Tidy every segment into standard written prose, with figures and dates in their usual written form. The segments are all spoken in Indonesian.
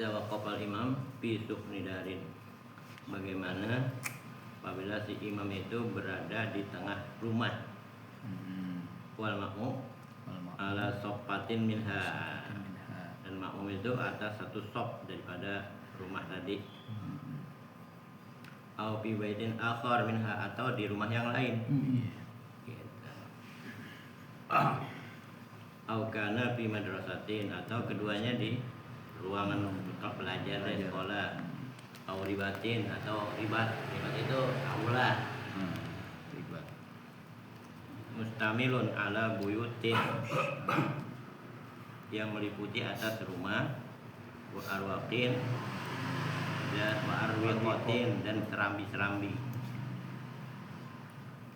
Zawakopal imam pisuk nidarin. Bagaimana apabila si imam itu berada di tengah rumah. Wal makmum ala sopatin minha. Dan makmum itu atas satu sop daripada rumah tadi. Au fi baitin akhar minha, atau di rumah yang lain. Au kana fi madrasatin, atau keduanya di ruangan untuk belajar di sekolah. Au ribatin, atau ribat itu aula. Ribat. Mustamilun ala buyutin, yang meliputi atas rumah. Wa arwaqin dan wa arwiqatin, dan serambi-serambi.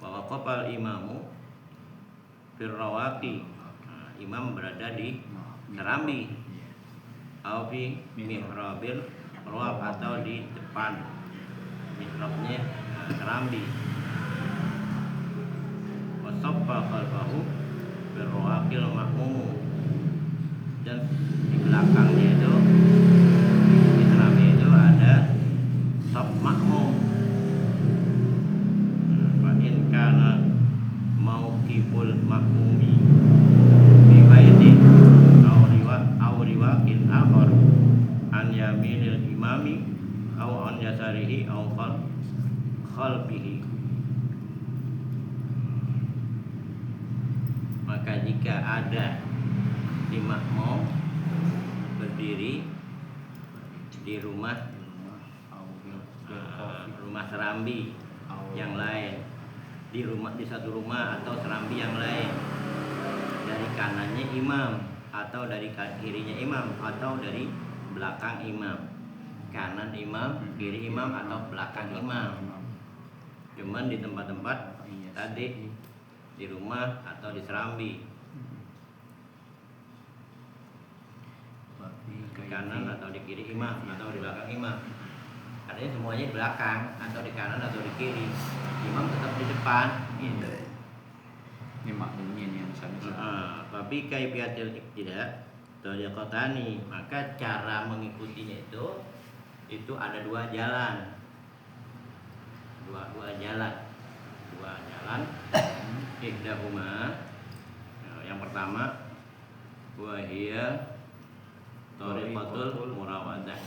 Wa waqafal imamu firrawaqi, imam berada di serambi. Au fi mihrabil rawab, atau di depan mihrabnya serambi. Wa sabba khalfahu firrawaqil mahmum, dan di belakangnya itu di serambi itu ada sab makmum. Fa in kana mauqiful makmumi fi baitin aw riwaqin akhar an yaminil imami aw an yasarihi aw khalfihi. Maka jika ada si makmum berdiri di rumah serambi yang lain, di satu rumah atau serambi yang lain, dari kanannya imam atau dari kirinya imam atau dari belakang imam, kanan imam, kiri imam, atau belakang imam. Cuman di tempat-tempat tadi, di rumah atau di serambi, di kanan atau di kiri imam atau di belakang imam. Artinya semuanya di belakang atau di kanan atau di kiri, imam tetap di depan. Ini makmumnya nih yang sama. Tapi kaifiyatul iqtida tariqatani, maka cara mengikutinya itu ada dua jalan. Dua jalan. Ihdahuma, yang pertama wa hiya tariqatul murawadzah.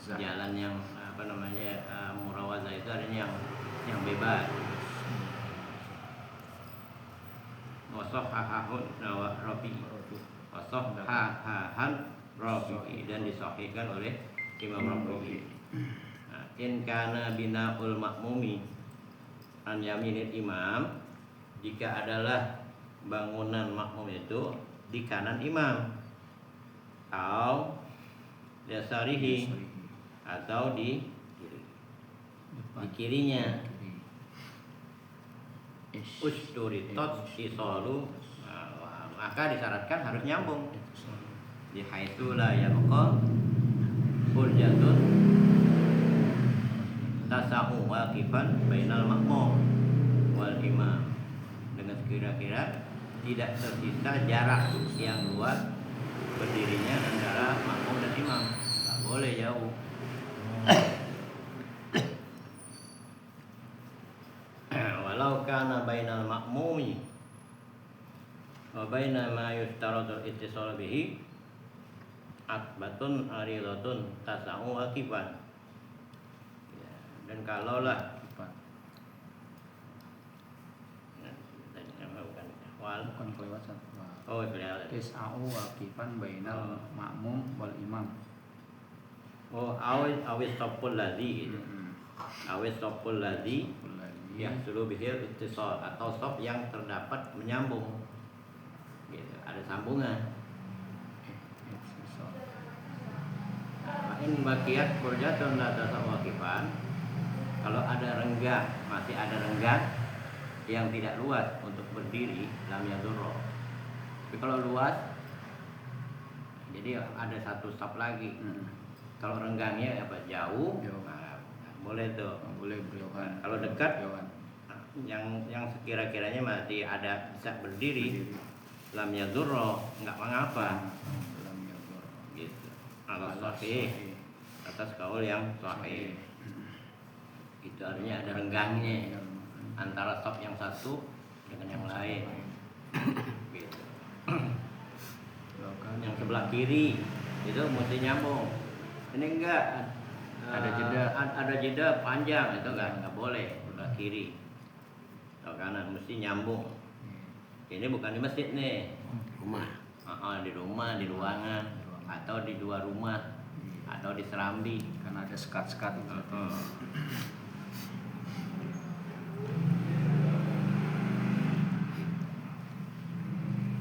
Jalan yang murawadzah itu artinya yang bebas. Wasahhahun Rafi'i, dan disahihkan oleh Imam Rafi'i. In kana bina'ul makmumi an yaminil imam, jika adalah bangunan makmum itu di kanan imam, atau yasarihi, atau di kirinya. Usturitot isalu, maka disyaratkan harus nyambung. Di haitsu la yabqa hurjatun tasa'u waqifan bainal makmum wal imam, dengan sekira-kira tidak tersisa jarak yang luas berdirinya antara makmum dan imam. Tak boleh jauh. Walau kana bainal makmumi wa baina ma yushtaratu ittisal bihi atbatun aridatun tasa'u waqifan. Dan kalaulah bukan kelewatan. Oh, kelewatan. Tis'a'u waqifan bainal makmum wal imam. Oh, awis sopul ladzi gitu. Awis sopul ladzi yahsulu bihil ittisal, atau sop yang terdapat menyambung. Gitu, ada sambungan. In baqiyat furjatun la tasa'u waqifan, kalau ada renggang, masih ada renggang yang tidak luas untuk berdiri, lam yadurro. Tapi kalau luas, jadi ada satu stop lagi. Kalau renggangnya jauh, boleh tuh. Boleh berjauhan. Kalau dekat, yang sekira-kiranya masih ada bisa berdiri, lam yadurro, nggak mengapa. Lam yadurro. Gitu. Ala sahih, atas kaul yang sahih. Itu artinya ada renggangnya antara saf yang satu dengan yang lain. Gitu. Yang sebelah kiri itu mesti nyambung. Ini enggak ada jeda panjang, itu enggak boleh sebelah kiri. Sebelah kanan mesti nyambung. Ini bukan di masjid nih. Rumah. Di rumah, di ruangan, atau di luar rumah, atau di serambi. Kan ada sekat-sekat itu.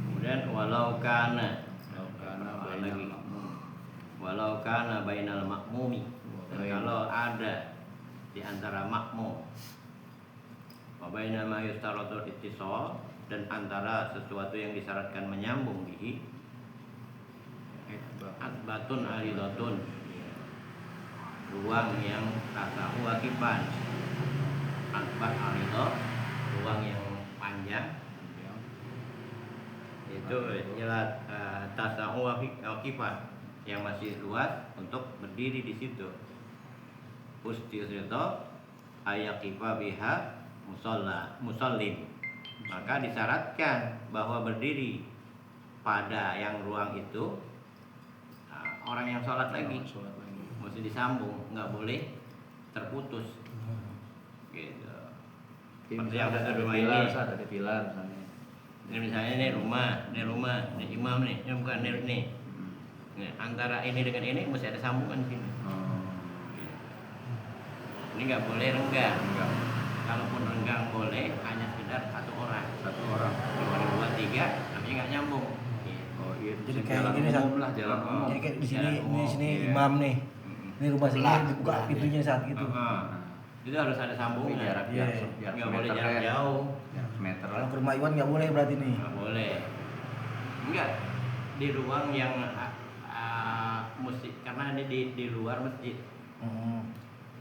Kemudian walau kana bainal makmum. walau kana bainal makmumi, dan kalau ada di antara makmum wa baina ma yustaratu ittisal, dan antara sesuatu yang disyaratkan menyambung bihi atbatun aridatun, ruang yang tasahu akiban. Atbat aridah, ruang yang panjang, itu jelas tasahu akiban, yang masih luas untuk berdiri di situ. Ustirito ayakifa biha musallin, maka disyaratkan bahwa berdiri pada yang ruang itu orang yang sholat lagi, mesti disambung, nggak boleh terputus. Gitu. Seperti yang satu rumah ini. Ada pilar misalnya. Ini misalnya ini rumah, ini imam nih, ini bukan nih. Nah, antara ini dengan ini mesti ada sambungan sini. Gitu. Ini nggak boleh renggang. Kalaupun renggang boleh hanya sekedar satu orang. Dua, tiga, namanya nggak nyambung. Jadi kayak gini saat jalan umum. Jadi kayak di sini Iya. imam nih. Ini rumah Sebelah, sini dibuka sebelah, pintunya saat itu. Itu harus ada sambungan. Jarak Iya. Nggak boleh jarak jauh. Meter Kalau ke rumah Iwan nggak boleh berarti nih. Nggak boleh. Enggak, di ruang yang mesti, karena ini di luar masjid.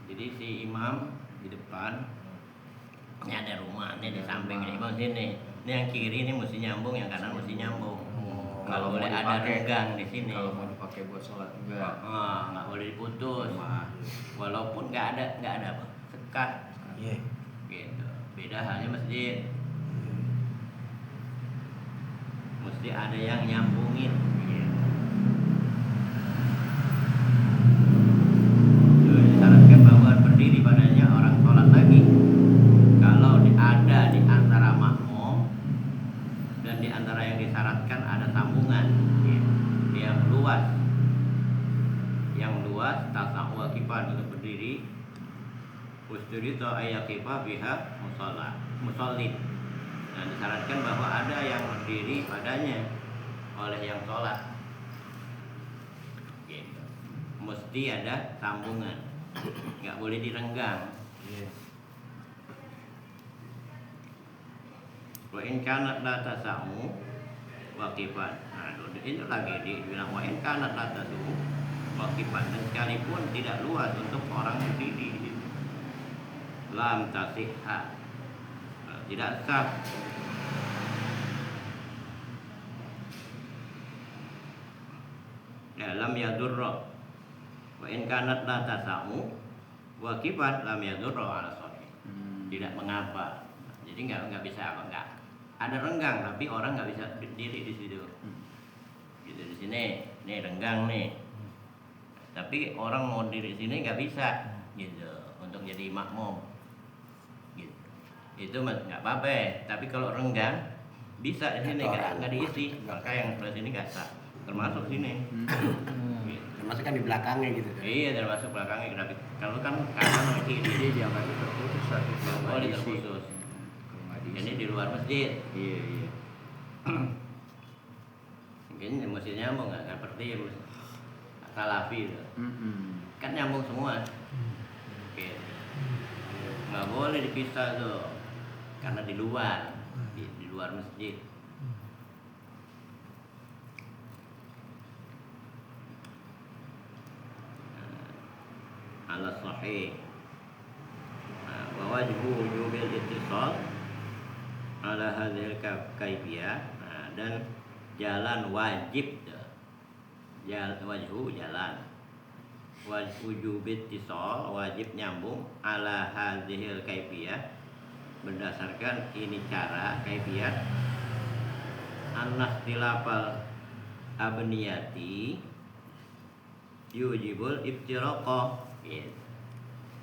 Jadi si imam di depan, ini ada rumah, ini di samping ini imam sini. Ini yang kiri ini mesti nyambung, yang kanan mesti nyambung. Nggak Kalau boleh mau ada dipakai, renggang di sini. Kalau mau dipakai buat sholat enggak. Nggak boleh diputus. Walaupun nggak ada apa, sekat. Iya. Gitu. Beda halnya masjid. Mesti ada yang nyambungin. Disyaratkan bahwa berdiri padanya orang sholat lagi kalau ada di antara makmum dan di antara yang disyaratkan ada sambungan yang luas tasahu akibat untuk berdiri. Usturito ayakifa biha musallin. Nah, disyaratkan bahwa ada yang berdiri padanya oleh yang sholat. Gitu. Mesti ada sambungan, nggak boleh direnggang. Wa in kanat la tasahu waqifan. Nah, itu lagi dibilang wa in kanat la tasahu waqifan, dan sekalipun tidak luas untuk orang berdiri, lam tasihha, tidak sah. Lam yadurra. Wa in kanat la tasahu waqifan lam yadurra ala sahih. Tidak mengapa. Jadi nggak bisa apa, nggak ada renggang tapi orang nggak bisa berdiri di situ. Gitu, di sini nih renggang nih, tapi orang mau diri di sini nggak bisa gitu untuk jadi makmum. Gitu. Itu nggak apa-apa. Tapi kalau renggang bisa di sini nggak diisi, maka yang sebelah sini nggak sah, termasuk sini. Gitu. Termasuk kan di belakangnya gitu. Iya, termasuk belakangnya. Tapi kalau kan kanan sama kiri Jadi jangan terputus saat itu. boleh terputus. Ini di luar masjid. Iya. Mungkin mesti nyambung, nggak seperti salafi itu. Kan nyambung semua. Oke. Nggak boleh dipisah tuh, karena di luar, di luar masjid. Ala sahih. Wa wajhu wujubil ittisal ala hadhil kaifiyah, dan jalan wajib wajhu jalan, wujub ittisal wajib nyambung ala hadhil kaifiyah berdasarkan ini cara kaifiyat annas tilafal abniyati yujibul iftiraqah, gitu.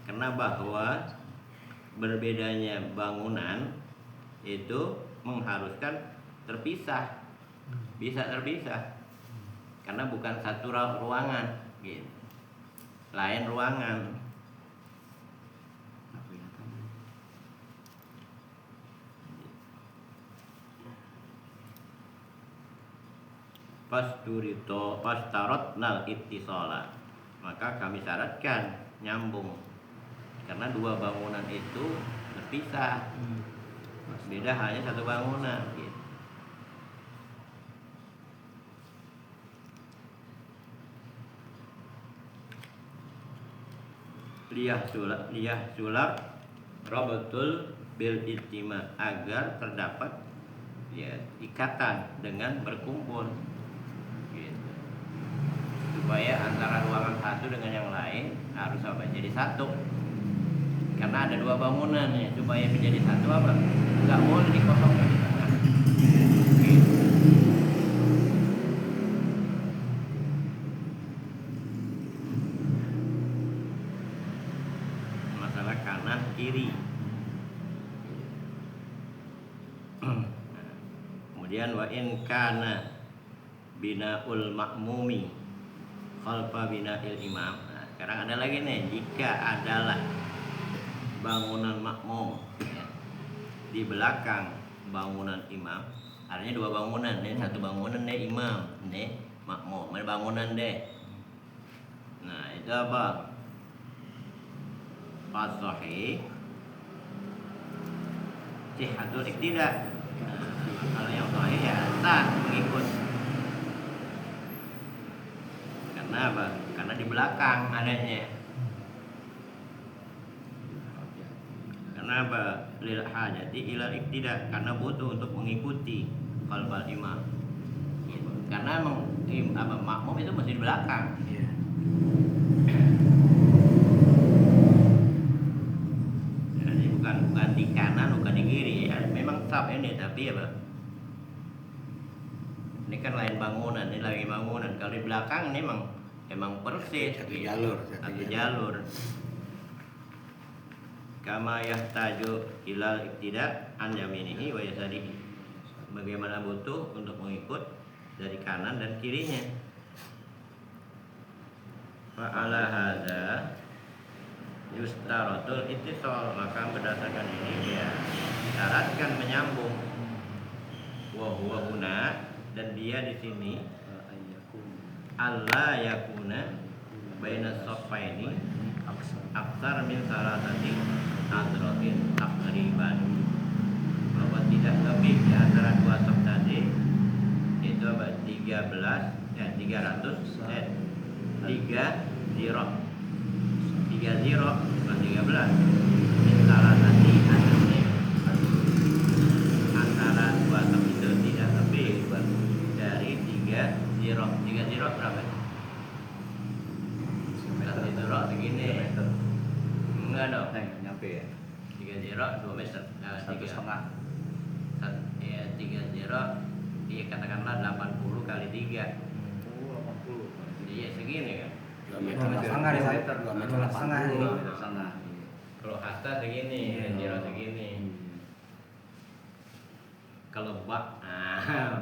Karena bahwa berbedanya bangunan itu mengharuskan terpisah, bisa terpisah karena bukan satu ruangan, gitu. Lain ruangan. Pastarotnal ittisala, maka kami syaratkan nyambung karena dua bangunan itu terpisah, beda hanya satu bangunan, gitu. Liyah sulap rabatul bil ijtima, agar terdapat ya ikatan dengan berkumpul, gitu. Supaya antara ruangan satu dengan yang lain harus apa, jadi satu. Karena ada dua bangunan ya, supaya menjadi satu apa, nggak boleh dikosongkan di tengah, gitu. Masalah kanan kiri. Kemudian wa in kana binaul ma'mumi khalfa bina'il imam. Nah, sekarang ada lagi nih, jika adalah bangunan makmum ya, di belakang bangunan imam, artinya dua bangunan nih, satu bangunan deh imam, nih makmum, ada bangunan deh. Nah, itu apa? As-sahih sihhatul iqtida. Nah, kalau yang sahih ya sah mengikut. Karena apa? Karena di belakang adanya. Karena apa? Lil hajati ilal iqtida, karena butuh untuk mengikuti qalbal imam. Gitu. Karena makmum itu mesti di belakang. Iya. Jadi bukan di kanan, bukan di kiri ya. Memang sab ini, tapi apa? Ini kan lain bangunan, ini lagi bangunan. Kalau di belakang ini emang persis Satu gitu. jalur, Satu jalur. Kama yahtaju ilal iqtida an yaminihi wa yasarihi. Bagaimana butuh untuk mengikut dari kanan dan kirinya. Fa ala hadza yustaratul ittisal, maka berdasarkan ini ya syaratkan menyambung. Wa huwa huna, dan dia di sini alla yakuna baina saffaini aksar min salatati adratin takriban, bahwa tidak lebih di antara dua saf tadi itu apa, 300 ziro bukan 13 min salatati adratin, antara dua saf itu tidak lebih dari 3 ziro berapa? Satu ziro segini. Enggak dong. Nyampe ya. 3 ziro 2 meter. 1,5. Ya 3 ziro. Iya katakanlah 80 kali 3. 80. Iya segini kan. 2 meter. 2,5 deh, meter, 2 meter 2,5. 2 meter setengah. Kalau hasta segini, ziro segini. Kalau bak,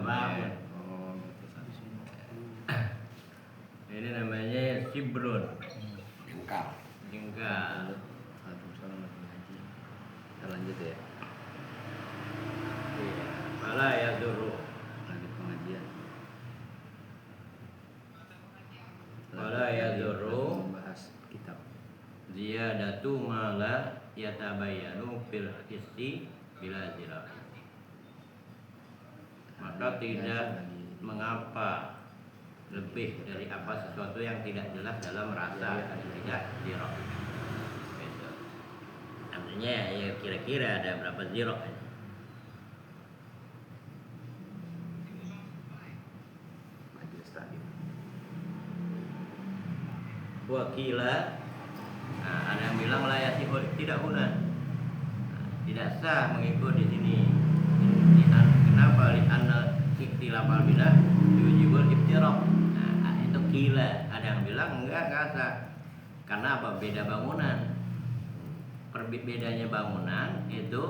bangun. Oh, gitu. Ini namanya sibrun, Jengkal. jengkal. Waalaikumsalam warahmatullahi. Kita lanjut ya. Iya. Malah ya dulu. Lanjut pengajian. Wala yadurru membahas kitab. ziyadatu ma la yatabayyanu fil hissi bila zira. Maka tidak mengapa lebih dari apa sesuatu yang tidak jelas dalam rasa dan tidak zira. Gitu. Artinya ya kira-kira ada berapa zira. Majelis taklim. Wakila, nah, ada yang bilang layak tidak guna, tidak sah mengikut di sini. Kenapa? Li'anna ikhtilafal bidah yujibul iftiraq. Nah, itu kila. Ada yang bilang enggak sah. Karena apa? Beda bangunan. Bedanya bangunan itu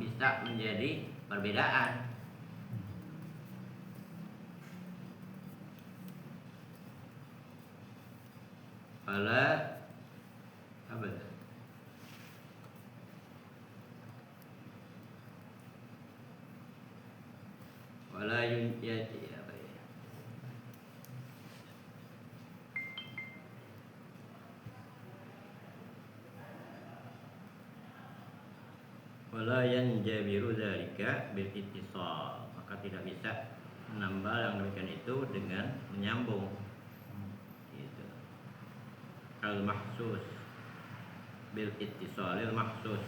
bisa menjadi perbedaan. Fala apa itu? Wala yunjati apa ya? Wala yanjabiru dzalika bil ittisal. Maka tidak bisa menambah yang demikian itu dengan menyambung. Gitu. Al mahsus bil ittisalil mahsus,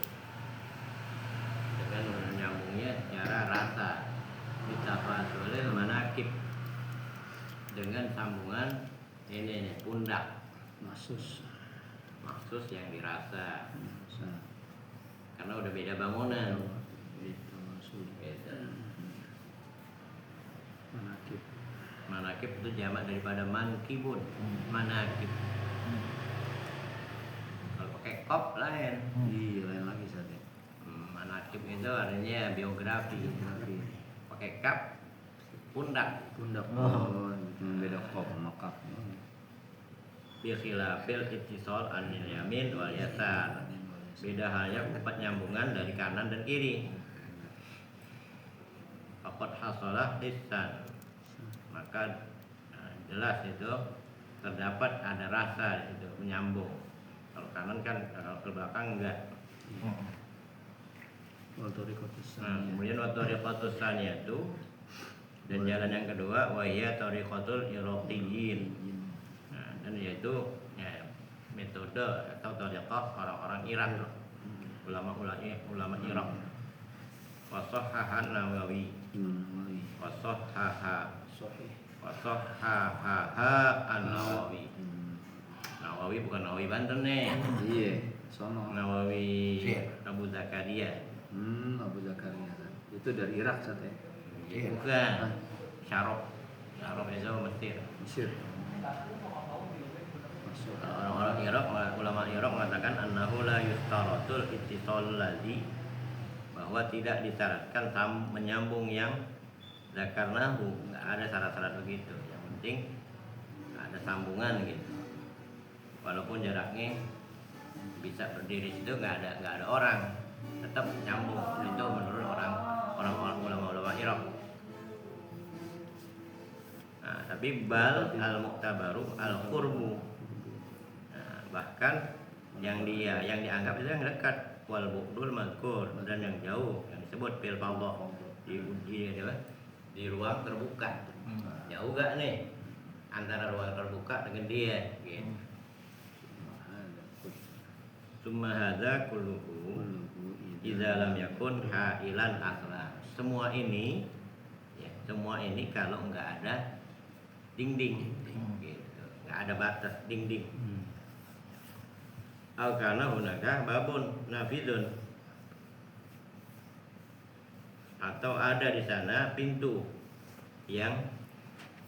dengan menyambungnya secara rasa. Bitafasulil manakib, dengan sambungan ini pundak Masus. yang dirasa, Masa. karena udah beda bangunan. Itu maksud. Beda. Manakib. Manakib itu jamak daripada mankibun. Manakib. Kalau pakai kop lain. Iya, lain lagi saja. Manakib itu artinya biografi. Biografi. Pakai kap pundak. Pundak. Oh. Beda kop sama kap. Bi khilafil ittisal anil yamin wal yasar. Beda halnya empat nyambungan dari kanan dan kiri. Faqad hasalah lisan. Maka jelas itu terdapat ada rasa itu menyambung. Kalau kanan kan, kalau ke belakang enggak. Kemudian wa tariqatus tsaniyatu, dan jalan yang kedua wa hiya tariqatul iraqiyyin. Nah, dan yaitu ya, metode atau tariqah orang-orang Irak, ulama Irak. Wa sahhahan Nawawi. Wa sahhaha an-Nawawi. Nawawi bukan Nawawi Banten nih. Iya, sono. Nawawi Abu Zakaria. Abu Zakaria. Itu dari Irak saat ya. Bukan. Syarab itu Mesir. Mesir. Masuk. Orang-orang Irak, ulama Irak mengatakan annahu la yustaratul ittisal ladzi, bahwa tidak disyaratkan menyambung yang zakarnahu, enggak ada syarat-syarat begitu. Yang penting ada sambungan gitu. Walaupun jaraknya bisa berdiri situ enggak ada orang, tetap nyambung. Itu menurut orang-orang ulama Irak. Nah, tapi bal al-mu'tabaru al-qurbu. Nah, bahkan yang dianggap itu yang dekat, wal bu'dul mazkur, dan yang jauh yang disebut fil fadha, di ruang terbuka. Jauh gak nih antara ruang terbuka dengan dia gitu. Summa hadza kulluhu idza lam yakun hailan asla. Semua ini kalau enggak ada dinding gitu. Enggak ada batas dinding. Al kana hunaka babun nafidun, atau ada di sana pintu yang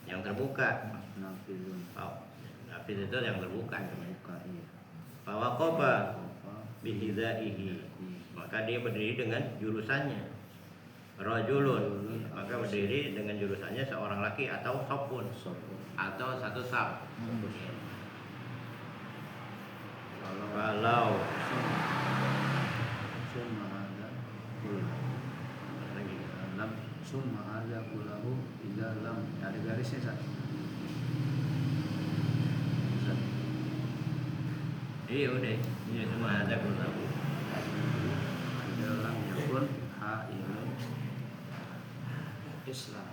terbuka. Nafidun. Nafid itu yang terbuka. Terbuka, iya. Fawaqafa bihidaihi, maka dia berdiri dengan jurusannya. Rajulun, maka berdiri dengan jurusannya seorang laki atau sopun, atau satu saf. Kalau Summa hadza kullahu. Summa hadza kullahu idza lam, ada garisnya Sat. iya udah, ini semua ada kullahu. Idza lam yakun hailun Islam.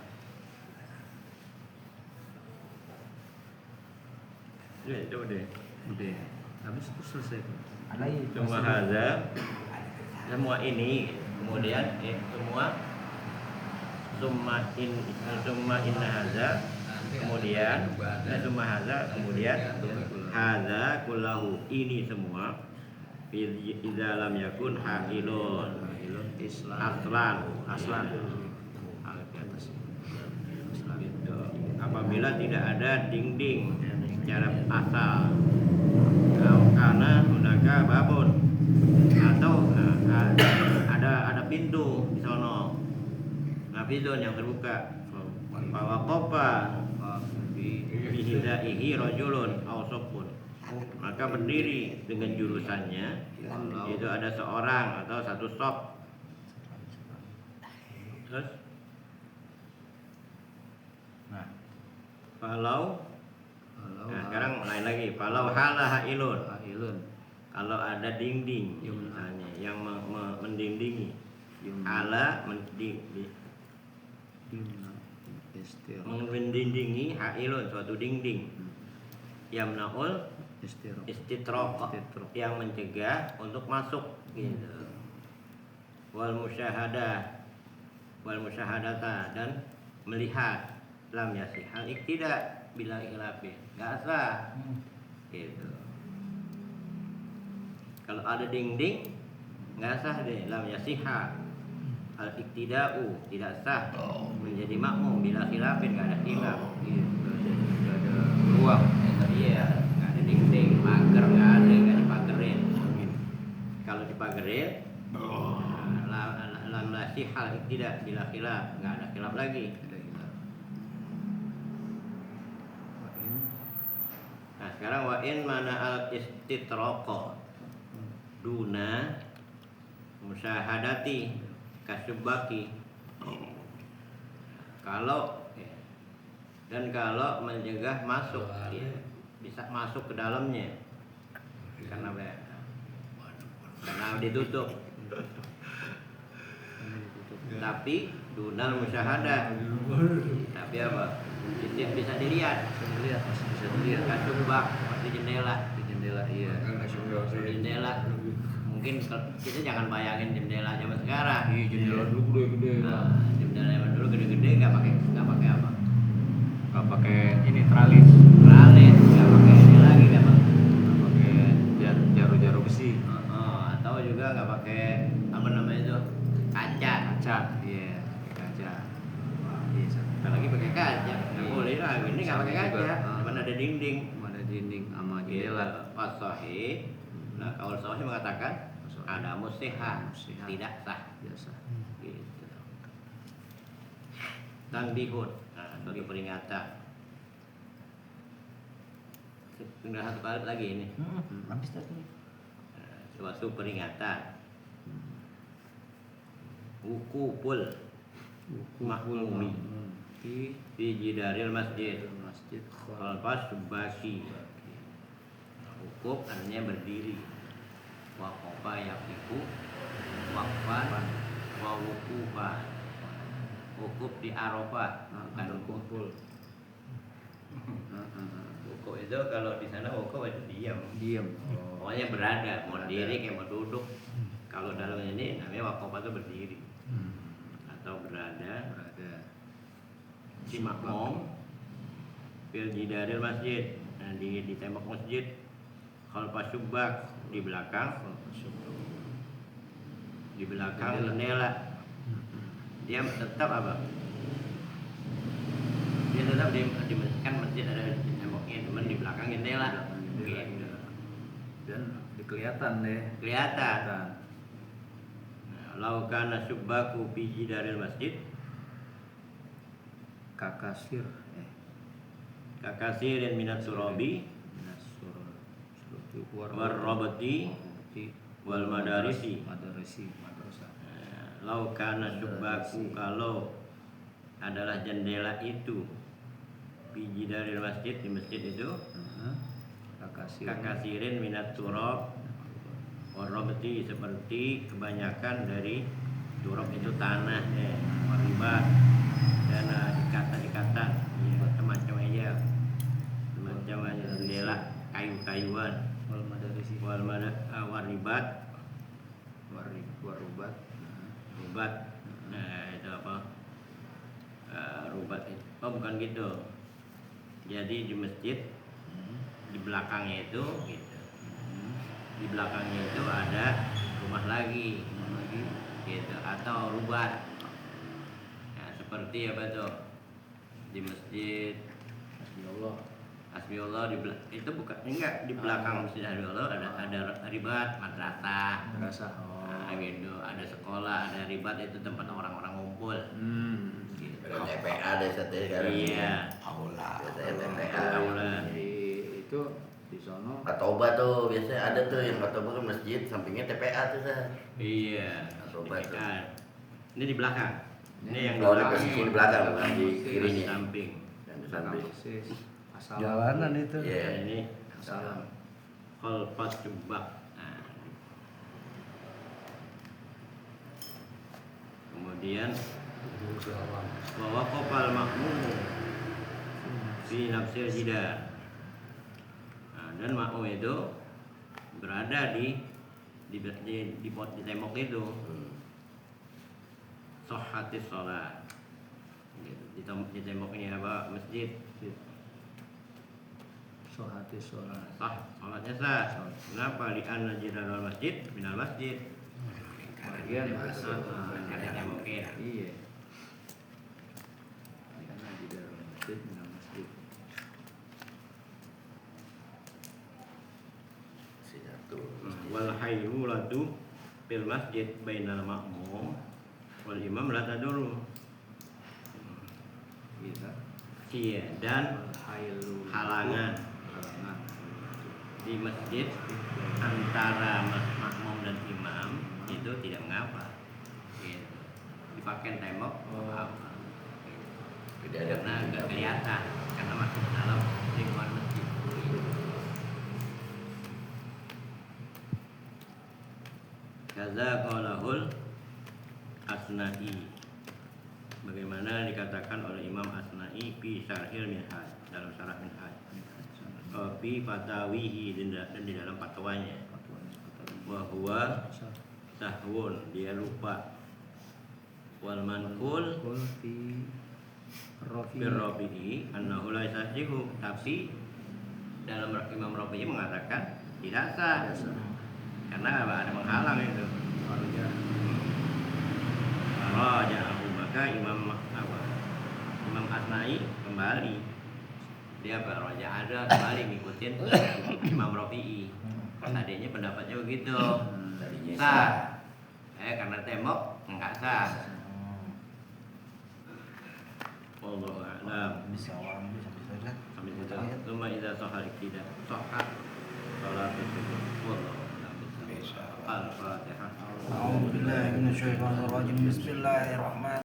Ya itu udah. Udah. Habis itu selesai. Semua hadza, semua ini, kemudian semua summa inna hadza kemudian summa hadza, kemudian hadza kullahu, ini semua idza lam yakun hailun aslan Alif di atas. Aslan. gitu. Apabila tidak ada dinding secara asal, karena hunaka babun, atau ada pintu di sono, nafidun yang terbuka, fawaqafa bihidaihi rajulun aw safun, maka berdiri dengan jurusannya itu ada seorang atau satu sop. Terus Falau, nah sekarang lain lagi. Falau halah hailun, kalau ada dinding misalnya yang mendindingi, hala mendindingi hailun, suatu dinding, yamnaul istitraq, yang mencegah untuk masuk gitu. Wal musyahadata, dan melihat, lam yasih hal iktidak bila khilafin, enggak sah gitu. Kalau ada dinding enggak sah deh, lam yasihha al iktidau, tidak sah menjadi makmum bila khilafin, enggak ada khilaf gitu. Tidak ada ruang. Iya, enggak ada dinding, pagar enggak dipagerin. Kalau dipagerin lam yasihha al iktidak bila khilaf, enggak ada khilaf lagi. Nah sekarang wa in mana al istitraqa duna musyahadati kasubaki, kalau mencegah masuk, ya, bisa masuk ke dalamnya karena ditutup. Tapi dunal musyahadah, tapi apa? Tidak bisa dilihat, Masih bisa dilihat. kasubak di jendela. Iya. Jendela mungkin kita jangan bayangin jendela zaman sekarang. Iya, jendela dulu gede-gede. Nah, jendela zaman dulu gede-gede, nggak pakai apa, Nggak pakai ini tralis, nggak pakai ini lagi, nggak pakai jarum besi, atau juga nggak pakai apa namanya itu, kaca. Iya, pakai kaca. Apalagi pakai kaca, nggak boleh lah. Ini nggak pakai Sama juga, kaca, cuma ada dinding. Ada dinding sama jendela. Sahih. Nah, kalau sahih mengatakan ada musihah, tidak sah. Biasa. Gitu. Tanbihun, nah, sebagai peringatan. Tinggal satu kali lagi ini. Habis tadi. Suatu peringatan. Wukuful makmumi fi jidaril masjid. Khalfas subaki. Wukuf artinya berdiri. Waqafa yaqifu waqfan wa wuqufan. Wukuf di Arafah, bukan wukuf. Wukuf itu kalau di sana wukuf itu diam. Pokoknya berada, mau diri kayak mau duduk. Kalau dalam ini namanya waqafa itu berdiri atau berada. Si makmum fil jidaril masjid, nah, di tembok masjid, khalfas subak, di belakang jendela. Dia tetap apa? Dia tetap kan masjid ada temboknya, cuma di belakang jendela. Gitu. Dan kelihatan deh. Kelihatan. Lau kana subbaku fi jidaril masjid kakasirin minat surabi warrabati wal madarisi. Lau kana subbaku, kalau adalah jendela itu, biji dari masjid, di masjid itu, kakasirin minat turab warrabati, seperti kebanyakan dari turab itu tanah, waribat, dan ikatan-ikatan, ya, macam-macam aja, macam aja jendela kayu-kayuan, rubat, nah itu apa? Rubat itu, oh bukan gitu, Jadi di masjid di belakangnya itu gitu. Di belakangnya itu ada rumah lagi gitu atau rubat. Nah, seperti apa tuh? Di masjid Bismillah. Hasbiullah itu bukan enggak di belakang masjid Hasbiullah ada ribat madrasah. Terasa. Nah, gitu. Ada sekolah, ada ribat itu tempat orang-orang ngumpul. Gitu. Ada TPA desa teh sekarang. Iya. Aula. Biasanya TPA. Aula. Jadi itu di sono Katoba tuh biasanya ada tuh yang Katoba kan masjid sampingnya TPA tuh San. Iya. Katoba tuh. Ini di belakang. Ini yang Oh, di belakang. posisi di belakang bukan di Di kirinya. samping. Yang di belakang samping. persis. Asal Jalanan itu. Iya. Nah, ini Asal. khalfat jubak. Nah. Kemudian bahwa kopal makmum fi nafsil jidar. Nah, dan makmum itu berada di tembok itu. Sahhatis sholat. Gitu. Di tembok ini apa? Masjid. Sohati sholat. Sah, sholatnya sah. Kenapa? Li'anna jidaral masjid minal masjid. Bagian Ada temboknya. Iya. Karena di dalam masjid minal masjid. Satu. Wal hayyulatu fil masjid bainal makmum wal imam la tadurru. Kita Iya, dan hailul halangan halangan. di masjid antara makmum dan imam itu tidak mengapa. Gitu. Dipakai tembok apa? Tidak ada Karena nggak kelihatan karena masuk ke dalam lingkungan masjid. Kaza qaulahul Asna'i. Bagaimana dikatakan oleh Imam Asna'i fi Syarhil Minhaj, dalam Syarah Minhaj. Fi fatawihi dan di dalam fatwanya. Wa huwa sahwun, dia lupa. Wal manqul Kul fi rofi. Rafi'i annahu la yasihu, tapi dalam Imam Rafi'i mengatakan tidak sah karena ada menghalang itu. Raja'ahu, maka Imam Asna'i kembali, dia raja ada kembali ngikutin Imam Rafi'i. Tadinya pendapatnya begitu, Tadinya sah. Karena tembok enggak sah. Wallahu a'lam. Bisa orang bisa bisa. Sampai situ. Tsumma idza sahal iktida sahha salatu subuh. Wallahu a'lam. Al-Fatihah. A'udzu billahi minasyaitonir rajim. Bismillahirrahmanirrahim.